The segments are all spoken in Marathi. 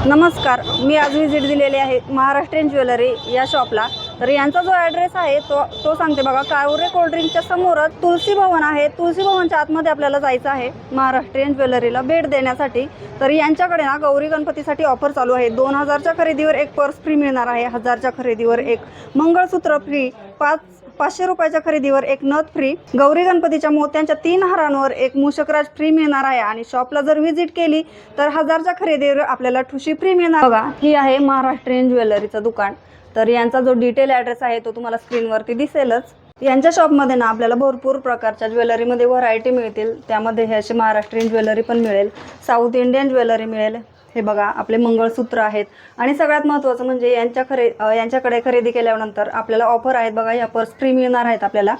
नमस्कार, मी आज व्हिजिट दिलेली आहे महाराष्ट्रीयन ज्वेलरी या शॉपला। तर यांचा जो ॲड्रेस आहे तो सांगते बघा। कावरे कोल्ड्रिंकच्या समोरच तुलसी भवन आहे। तुलसी भवनच्या आतमध्ये आपल्याला जायचं आहे महाराष्ट्रीयन ज्वेलरीला भेट देण्यासाठी। तर यांच्याकडे ना गौरी गणपतीसाठी ऑफर चालू आहे। 2000च्या खरेदीवर एक पर्स फ्री मिळणार आहे, 1000च्या खरेदीवर एक मंगळसूत्र फ्री, 500 रुपयाच्या खरेदीवर एक नथ फ्री, गौरी गणपतीच्या मोत्यांच्या 3 हारांवर एक मूषकराज फ्री मिळणार आहे। आणि शॉपला जर व्हिजिट केली तर 1000च्या खरेदीवर आपल्याला ठुशी फ्री मिळणार। बघा, ही आहे महाराष्ट्रीयन ज्वेलरीचं दुकान। तर यांचा जो डिटेल ॲड्रेस आहे तो तुम्हाला स्क्रीनवरती दिसेलच। यांच्या शॉपमध्ये ना आपल्याला भरपूर प्रकारच्या ज्वेलरीमध्ये व्हरायटी मिळतील। त्यामध्ये हे अशी महाराष्ट्रीयन ज्वेलरी पण मिळेल, साऊथ इंडियन ज्वेलरी मिळेल। हे बघा, आपले मंगळसूत्र आहेत। आणि सगळ्यात महत्त्वाचं म्हणजे यांच्याकडे खरेदी केल्यानंतर आपल्याला ऑफर आहेत बघा। या पर्स फ्री मिळणार आहेत आपल्याला।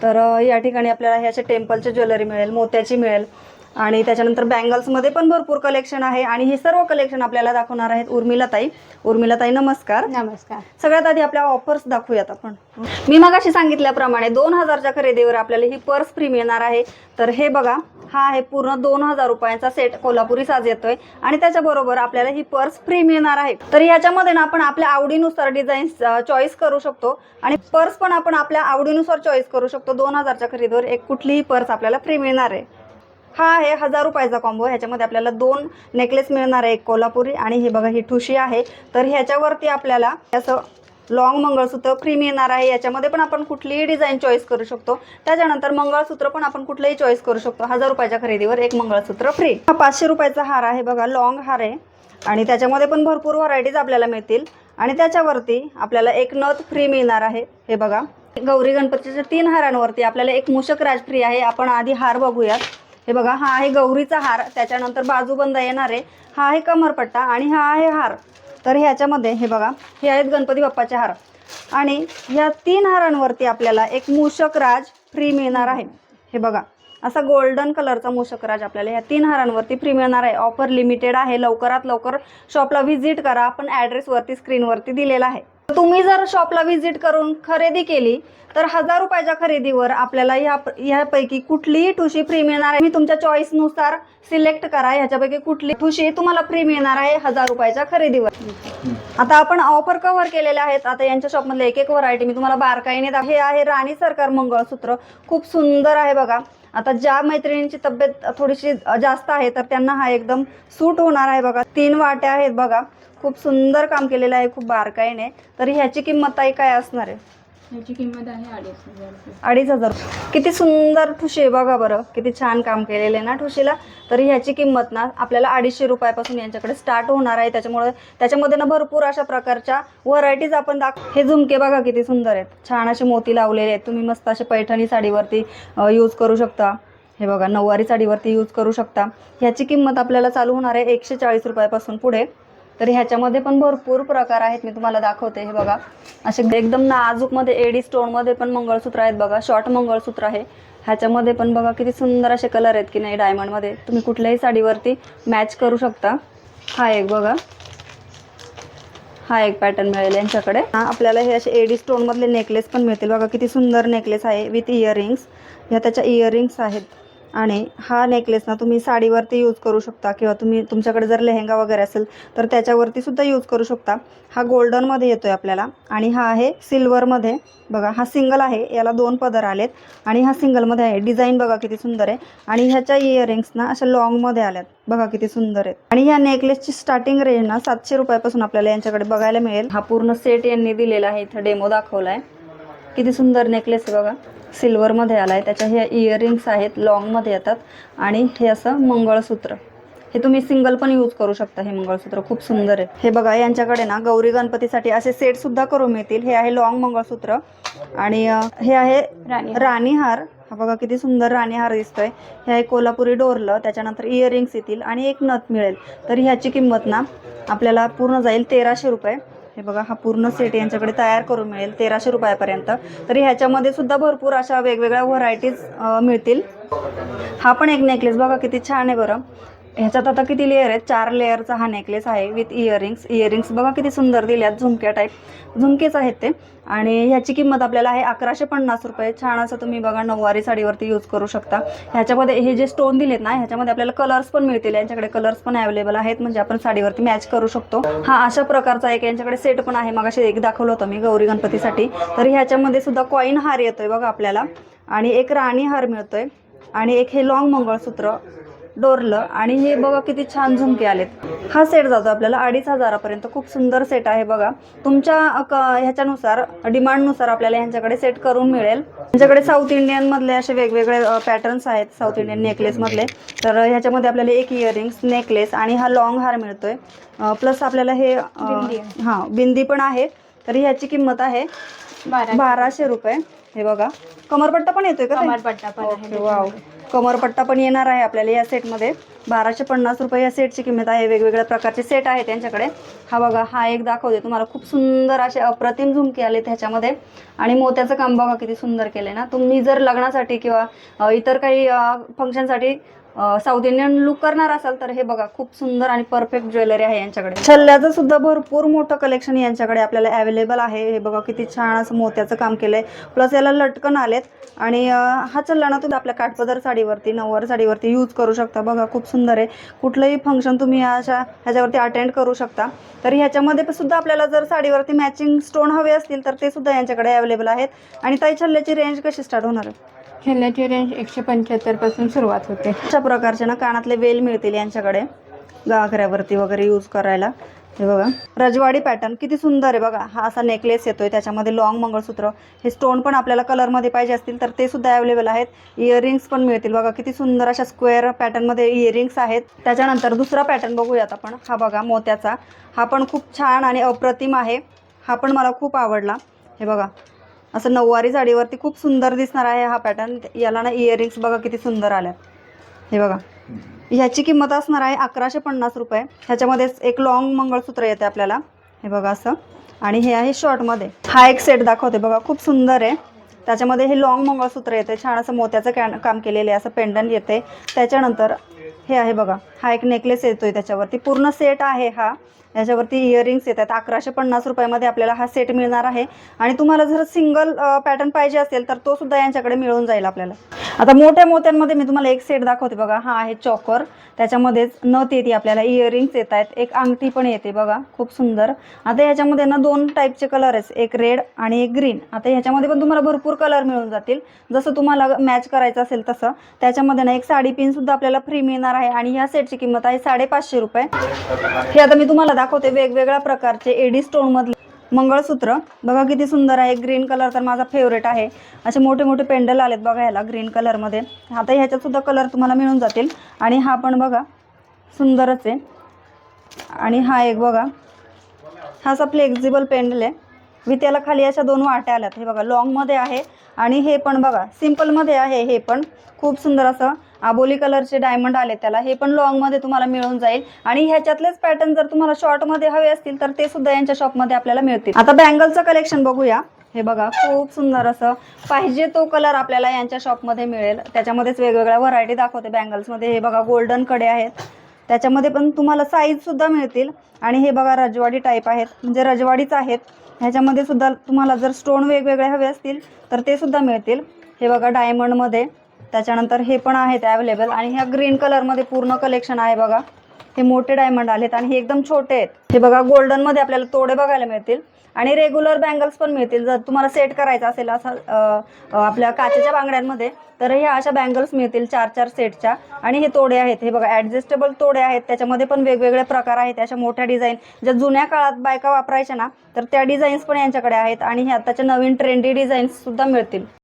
तर या ठिकाणी आपल्याला हे असे टेम्पलचे ज्वेलरी मिळेल, मोत्याची मिळेल। आणि त्याच्यानंतर बँगल्समध्ये पण भरपूर कलेक्शन आहे। आणि हे सर्व कलेक्शन आपल्याला दाखवणार आहेत उर्मिलाताई। उर्मिलाताई नमस्कार। नमस्कार। सगळ्यात आधी आपल्या ऑफर्स दाखवूयात आपण। मी मगाशी सांगितल्याप्रमाणे 2000च्या खरेदीवर आपल्याला ही पर्स फ्री मिळणार आहे। तर हे बघा, हा आहे पूर्ण 2000 रुपयांचा सेट, कोल्हापुरी साज येतोय। आणि त्याच्याबरोबर आपल्याला ही पर्स फ्री मिळणार आहे। तर ह्याच्यामध्ये ना आपण आपल्या आवडीनुसार डिझाईन्स चॉईस करू शकतो। आणि पर्स पण आपण आपल्या आवडीनुसार चॉईस करू शकतो। 2000च्या खरेदीवर एक कुठलीही पर्स आपल्याला फ्री मिळणार आहे। हा आहे 1000 रुपयाचा कॉम्बो। ह्याच्यामध्ये आपल्याला 2 नेकलेस मिळणार आहे, एक कोल्हापुरी आणि हे बघा ही ठुशी आहे। तर ह्याच्यावरती आपल्याला असं लॉंग मंगळसूत्र फ्री मिळणार आहे। याच्यामध्ये पण आपण कुठलीही डिझाईन चॉईस करू शकतो। त्याच्यानंतर मंगळसूत्र पण आपण कुठलंही चॉईस करू शकतो। 1000 रुपयाच्या खरेदीवर एक मंगळसूत्र फ्री। हा 500 रुपयाचा हार आहे बघा, लॉंग हार आहे। आणि त्याच्यामध्ये पण भरपूर व्हरायटीज आपल्याला मिळतील। आणि त्याच्यावरती आपल्याला एक नथ फ्री मिळणार आहे। हे बघा, गौरी गणपतीच्या 3 हारांवरती आपल्याला एक मूषकराज फ्री आहे। आपण आधी हार बघूयात। हे बघा, हा आहे गौरीचा हार, त्याच्यानंतर बाजूबंद येणार आहे, हा आहे कमरपट्टा आणि हा आहे हार। तर ह्याच्यामध्ये हे बघा, हे आहेत गणपती बाप्पाचे हार। आणि ह्या 3 हारांवरती आपल्याला एक मूषकराज फ्री मिळणार आहे। हे बघा, असा गोल्डन कलरचा मूषकराज आपल्याला ह्या 3 हारांवरती फ्री मिळणार आहे। ऑफर लिमिटेड आहे, लवकरात लवकर शॉपला व्हिजिट करा। आपण ॲड्रेसवरती स्क्रीनवरती दिलेला आहे। तुम्ही जर शॉपला व्हिजिट करून खरेदी केली तर 1000 रुपयाच्या खरेदीवर आपल्याला ह्यापैकी कुठलीही ठुशी फ्री मिळणार आहे। तुम्ही तुमच्या चॉईसनुसार सिलेक्ट करा, ह्याच्यापैकी कुठली ठुशी तुम्हाला फ्री मिळणार आहे 1000 रुपयाच्या खरेदीवर। आता आपण ऑफर कव्हर केलेले आहेत। आता यांच्या शॉपमधले एक व्हरायटी मी तुम्हाला बारकाईने हे आहे राणी सरकार मंगळसूत्र, खूप सुंदर आहे बघा। आता ज्या मैत्रिणींची तब्येत थोडीशी जास्त आहे तर त्यांना हा एकदम सूट होणार आहे बघा। 3 वाट्या आहेत बघा, खूप सुंदर काम केलेलं आहे, खूप बारकाईने। तर ह्याची किंमत ताई काय असणार आहे? ह्याची किंमत आहे 2500 रुपये। 2500। किती सुंदर ठुशी आहे बघा बरं, किती छान काम केलेलं आहे ना ठुशीला। तर ह्याची किंमत ना आपल्याला 250 रुपयापासून यांच्याकडे स्टार्ट होणार आहे। त्याच्यामध्ये ना भरपूर अशा प्रकारच्या व्हरायटीज आपण हे झुमके बघा किती सुंदर आहेत, छान असे मोती लावलेले आहेत। तुम्ही मस्त असे पैठणी साडीवरती यूज करू शकता। हे बघा, नऊवारी साडीवरती यूज करू शकता। ह्याची किंमत आपल्याला चालू होणार आहे 140 रुपयापासून पुढे। तर ह्याच्यामध्ये पण भरपूर प्रकार आहेत, मी तुम्हाला दाखवते। हे बघा, असे एकदम नाजूकमध्ये एडी स्टोनमध्ये पण मंगळसूत्र आहेत बघा, शॉर्ट मंगळसूत्र आहे। ह्याच्यामध्ये पण बघा किती सुंदर असे कलर आहेत की नाही, डायमंडमध्ये तुम्ही कुठल्याही साडीवरती मॅच करू शकता। हा एक बघा, हा एक पॅटर्न मिळेल यांच्याकडे। आपल्याला हे असे एडी स्टोनमधले नेकलेस पण मिळतील बघा, किती सुंदर नेकलेस आहे विथ इयरिंग्स। ह्या त्याच्या इयरिंग्स आहेत। आणि हा नेकलेस ना तुम्ही साडीवरती यूज करू शकता, किंवा तुमच्याकडे जर लेहंगा वगैरे असेल तर त्याच्यावरती सुद्धा यूज करू शकता। हा गोल्डनमध्ये येतोय आपल्याला। आणि हा आहे सिल्वरमध्ये बघा, हा सिंगल आहे, याला 2 पदर आलेत। आणि हा सिंगलमध्ये आहे। डिझाईन बघा किती सुंदर आहे। आणि ह्याच्या इयरिंग्स ना अशा लॉंगमध्ये आल्यात बघा, किती सुंदर आहेत। आणि ह्या नेकलेसची स्टार्टिंग रेंज ना 700 रुपयापासून आपल्याला यांच्याकडे बघायला मिळेल। हा पूर्ण सेट यांनी दिलेला आहे, इथं डेमो दाखवलाय। किती सुंदर नेकलेस आहे बघा, सिल्वरमध्ये आला आहे। त्याच्या ह्या इयरिंग्स आहेत, लॉंगमध्ये येतात। आणि हे असं मंगळसूत्र, हे तुम्ही सिंगल पण यूज करू शकता। हे मंगळसूत्र खूप सुंदर आहे। हे बघा, यांच्याकडे ना गौरी गणपतीसाठी असे सेट सुद्धा करून मिळतील। हे आहे लॉंग मंगळसूत्र आणि हे आहे राणी हार। हा बघा किती सुंदर राणी हार दिसतोय। हे आहे कोल्हापुरी डोरलं, त्याच्यानंतर इयरिंग्स येतील आणि एक नथ मिळेल। तर ह्याची किंमत ना आपल्याला पूर्ण जाईल 1300 रुपये। हे बघा, हा पूर्ण सेट यांच्याकडे तयार करून मिळेल 1300 रुपयापर्यंत। तरी ह्याच्यामध्ये सुद्धा भरपूर अशा वेगवेगळ्या व्हरायटीज मिळतील। हा पण एक नेकलेस बघा किती छान आहे बरं, ह्याच्यात आता किती लेअर आहेत, 4 लेअरचा हा नेकलेस आहे विथ इयरिंग्स बघा किती सुंदर दिल्यात, झुमक्या टाईप झुमकेच आहेत ते. आणि ह्याची किंमत आपल्याला आहे 1150 रुपये. छान असं तुम्ही बघा नऊवारी साडीवरती यूज करू शकता. ह्याच्यामध्ये हे जे स्टोन दिलेत ना, ह्याच्यामध्ये आपल्याला कलर्स पण मिळतील, यांच्याकडे कलर्स पण अवेलेबल आहेत, म्हणजे आपण साडीवरती मॅच करू शकतो. हा अशा प्रकारचा एक यांच्याकडे सेट पण आहे, मगाशी एक दाखवलं होतं मी गौरी गणपतीसाठी. तर ह्याच्यामध्ये सुद्धा कॉईन हार येतोय बघा आपल्याला, आणि एक राणी हार मिळतोय, आणि एक हे लॉंग मंगळसूत्र डोरलं, आणि हे बघा किती छान झुमके आलेत. हा सेट जातो आपल्याला 2500पर्यंत. खूप सुंदर सेट आहे बघा. तुमच्या ह्याच्यानुसार डिमांडनुसार आपल्याला ह्यांच्याकडे सेट करून मिळेल. ह्यांच्याकडे साऊथ इंडियन मधले असे वेगवेगळे पॅटर्न्स आहेत, साऊथ इंडियन नेकलेस मधले. तर ह्याच्यामध्ये आपल्याला एक इयरिंग्स, नेकलेस आणि हा लॉंग हार मिळतोय, प्लस आपल्याला हे बिंदी पण आहे. तर ह्याची किंमत आहे 1200 रुपये. हे बघा कमरपट्टा पण येतोय का? कमरपट्टा पण आहे. वाव, कमरपट्टा पण येणार आहे आपल्याला या सेटमध्ये. 1250 रुपये या सेटची किंमत आहे. वेगवेगळ्या प्रकारचे सेट आहेत त्यांच्याकडे. हा बघा, हा एक दाखवते तुम्हाला. खूप सुंदर असे अप्रतिम झुमके आले त्याच्यामध्ये, आणि मोत्याचं काम बघा किती सुंदर केले ना. तुम्ही जर लग्नासाठी किंवा इतर काही फंक्शनसाठी साऊथ इंडियन लुक करणार असाल तर हे बघा खूप सुंदर आणि परफेक्ट ज्वेलरी आहे यांच्याकडे. छल्ल्याचं सुद्धा भरपूर मोठं कलेक्शन यांच्याकडे आपल्याला अवेलेबल आहे. हे बघा किती छान असं मोत्याचं काम केलंय, प्लस याला लटकन आलेत. आणि हा छल्ला ना तुम्ही आपल्या काठपदर साडीवरती, नऊवारी साडीवरती यूज करू शकता. बघा खूप सुंदर आहे. कुठलंही फंक्शन तुम्ही ह्याच्यावरती अटेंड करू शकता. तर ह्याच्यामध्ये सुद्धा आपल्याला जर साडीवरती मॅचिंग स्टोन हवे असतील तर ते सुद्धा यांच्याकडे अवेलेबल आहेत. आणि ताई छल्ल्याची रेंज कशी स्टार्ट होणार आहे? छल्ल्याची रेंज 175 पासून सुरुवात होते. अशा प्रकारचे ना कानातले वेल मिळतील यांच्याकडे घागऱ्यावरती वगैरे यूज करायला. हे बघा रजवाडी पॅटर्न किती सुंदर आहे बघा. हा असा नेकलेस येतोय, त्याच्यामध्ये लॉंग मंगळसूत्र, हे स्टोन पण आपल्याला कलरमध्ये पाहिजे असतील तर ते सुद्धा अवेलेबल आहेत. इयरिंग्स पण मिळतील बघा किती सुंदर अशा स्क्वेअर पॅटर्नमध्ये इयरिंग्स आहेत. त्याच्यानंतर दुसरा पॅटर्न बघूयात आपण. हा बघा मोत्याचा, हा पण खूप छान आणि अप्रतिम आहे. हा पण मला खूप आवडला. हे बघा असं नऊवारी साडीवरती खूप सुंदर दिसणार आहे हा पॅटर्न. याला ना इयरिंग्स बघा किती सुंदर आल्यात. हे बघा ह्याची किंमत असणार आहे 1150 रुपये. ह्याच्यामध्येच एक लॉंग मंगळसूत्र येते आपल्याला, हे बघा असं, आणि हे आहे शॉर्टमध्ये. हा एक सेट दाखवते बघा, खूप सुंदर आहे. त्याच्यामध्ये हे लॉंग मंगळसूत्र येते, छान असं मोत्याचं काम केलेलं आहे, असं पेंडंट येते. त्याच्यानंतर हे आहे बघा, हा एक नेकलेस येतोय त्याच्यावरती, पूर्ण सेट आहे हा. याच्यावरती इयरिंग्स येतात. 1150 रुपयामध्ये आपल्याला हा सेट मिळणार आहे. आणि तुम्हाला जर सिंगल पॅटर्न पाहिजे असेल तर तो सुद्धा यांच्याकडे मिळून जाईल आपल्याला. आता मोठ्या मोत्यांमध्ये मी तुम्हाला एक सेट दाखवते बघा. हा आहे चॉकर, त्याच्यामध्येच नथ येते आपल्याला, इयरिंग्स येत आहेत, एक अंगठी पण येते बघा खूप सुंदर. आता ह्याच्यामध्ये ना 2 टाईपचे कलर आहेत, एक रेड आणि एक ग्रीन. आता ह्याच्यामध्ये पण तुम्हाला भरपूर कलर मिळून जातील, जसं तुम्हाला मॅच करायचं असेल तसं. त्याच्यामध्ये ना एक साडी पिन सुद्धा आपल्याला फ्री मिळणार आहे. आणि ह्या सेटची किंमत आहे 550 रुपये. हे आता मी तुम्हाला दाखवते वेगवेगळ्या प्रकारचे एडी स्टोन मधले मंगळसूत्र बघा किती सुंदर आहे. ग्रीन कलर तर माझा फेवरेट आहे. असे मोठे मोठे पेंडल आलेत बघा ह्याला ग्रीन कलरमध्ये. आता ह्याच्यात सुद्धा कलर तुम्हाला मिळून जातील. आणि हा पण बघा सुंदरच आहे. आणि हा एक बघा, हा असा फ्लेक्झिबल पेंडल आहे विथ याला खाली अशा 2 वाट्या आल्यात. हे बघा लॉंगमध्ये आहे, आणि हे पण बघा सिम्पलमध्ये आहे. हे पण खूप सुंदर असं आबोली कलरचे डायमंड आले त्याला. हे पण लॉंगमध्ये तुम्हाला मिळून जाईल. आणि ह्याच्यातलेच पॅटर्न जर तुम्हाला शॉर्टमध्ये हवे असतील तर ते सुद्धा यांच्या शॉपमध्ये आपल्याला मिळतील. आता बँगलचं कलेक्शन बघूया. हे बघा खूप सुंदर असं पाहिजे तो कलर आपल्याला यांच्या शॉपमध्ये मिळेल. त्याच्यामध्येच वेगवेगळ्या व्हरायटी दाखवते बँगल्समध्ये. हे बघा गोल्डन कडे आहेत, त्याच्यामध्ये पण तुम्हाला साईज सुद्धा मिळतील. आणि हे बघा रजवाडी टाईप आहेत, म्हणजे रजवाडीच आहेत. ह्याच्यामध्ये सुद्धा तुम्हाला जर स्टोन वेगवेगळे हवे असतील तर ते सुद्धा मिळतील. हे बघा डायमंडमध्ये, त्याच्यानंतर हे पण आहेत अवेलेबल. आणि ह्या ग्रीन कलरमध्ये पूर्ण कलेक्शन आहे बघा. हे मोठे डायमंड आलेत आणि हे एकदम छोटे आहेत. हे बघा गोल्डनमध्ये आपल्याला तोडे बघायला मिळतील. आणि रेग्युलर बँगल्स पण मिळतील. जर तुम्हाला सेट करायचा असेल असं आपल्या काचेच्या बांगड्यांमध्ये तर ह्या अशा बँगल्स मिळतील 4-4 सेटच्या. आणि हे तोडे आहेत, हे बघा ॲडजस्टेबल तोडे आहेत. त्याच्यामध्ये पण वेगवेगळे प्रकार आहेत. अशा मोठ्या डिझाईन ज्या जुन्या काळात बायका वापरायच्या ना, तर त्या डिझाईन्स पण यांच्याकडे आहेत. आणि हे आताच्या नवीन ट्रेंडी डिझाईन्स सुद्धा मिळतील.